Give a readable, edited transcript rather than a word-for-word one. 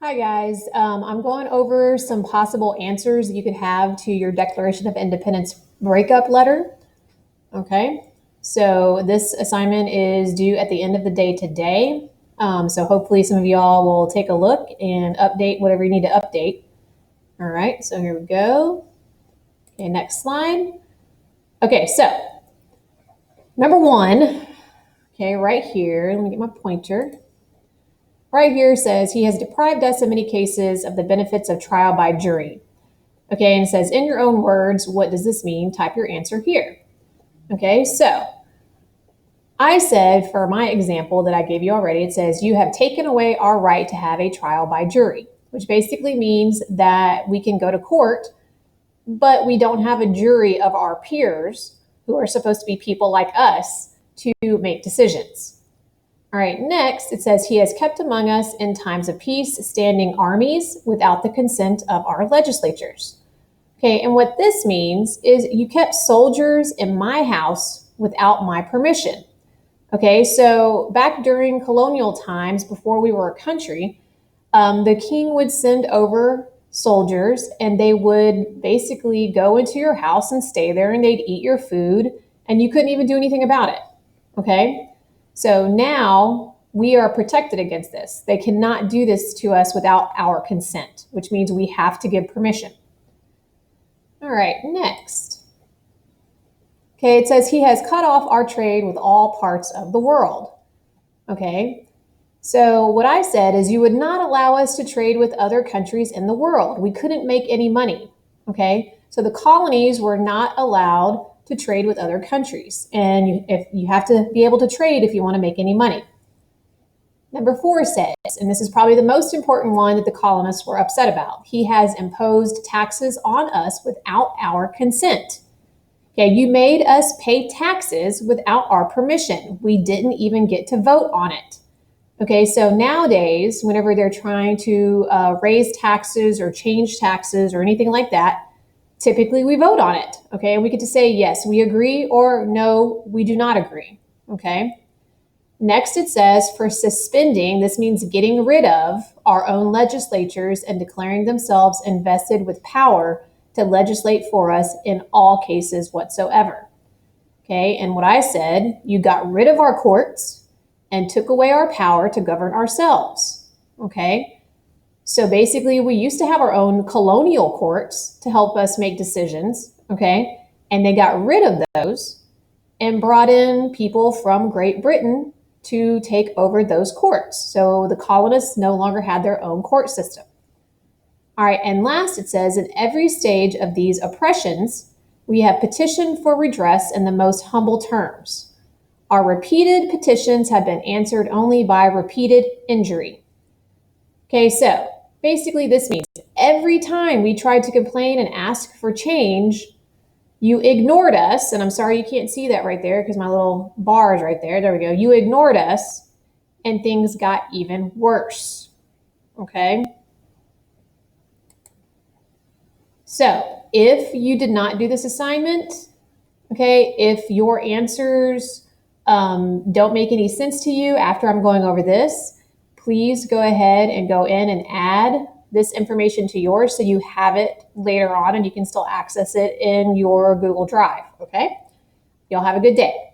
Hi guys, I'm going over some possible answers that you could have to your Declaration of Independence breakup letter. Okay, so this assignment is due at the end of the day today. So hopefully some of y'all will take a look and update whatever you need to update. All right, so here we go. Okay, next slide. Okay, so number one, okay, right here, let me get my pointer. Right here says he has deprived us in many cases of the benefits of trial by jury. Okay, and it says, in your own words, what does this mean? Type your answer here. Okay, so I said for my example that I gave you already, it says, you have taken away our right to have a trial by jury, which basically means that we can go to court, but we don't have a jury of our peers who are supposed to be people like us to make decisions. All right, next it says, he has kept among us in times of peace standing armies without the consent of our legislatures. Okay, and what this means is you kept soldiers in my house without my permission. Okay, so back during colonial times, before we were a country, the king would send over soldiers and they would basically go into your house and stay there and they'd eat your food and you couldn't even do anything about it. Okay, so now we are protected against this. They cannot do this to us without our consent, which means we have to give permission. All right, next. Okay, it says he has cut off our trade with all parts of the world. Okay, so what I said is you would not allow us to trade with other countries in the world. We couldn't make any money. Okay, so the colonies were not allowed to trade with other countries. And if you have to be able to trade if you want to make any money. Number 4 says, and this is probably the most important one that the colonists were upset about, he has imposed taxes on us without our consent. Okay, you made us pay taxes without our permission. We didn't even get to vote on it. Okay, so nowadays, whenever they're trying to raise taxes or change taxes or anything like that, typically we vote on it. Okay, and we get to say, yes, we agree, or no, we do not agree. Okay. Next, it says for suspending, this means getting rid of our own legislatures and declaring themselves invested with power to legislate for us in all cases whatsoever. Okay, and what I said, you got rid of our courts and took away our power to govern ourselves. Okay, so basically we used to have our own colonial courts to help us make decisions. Okay, and they got rid of those and brought in people from Great Britain to take over those courts. So the colonists no longer had their own court system. All right, and last it says, in every stage of these oppressions, we have petitioned for redress in the most humble terms. Our repeated petitions have been answered only by repeated injury. Okay, so basically this means every time we tried to complain and ask for change, you ignored us, and I'm sorry you can't see that right there because my little bar is right there. There we go. You ignored us, and things got even worse. Okay? So, if you did not do this assignment, okay, if your answers don't make any sense to you after I'm going over this, please go ahead and go in and add this information to yours so you have it later on and you can still access it in your Google Drive, okay? Y'all have a good day.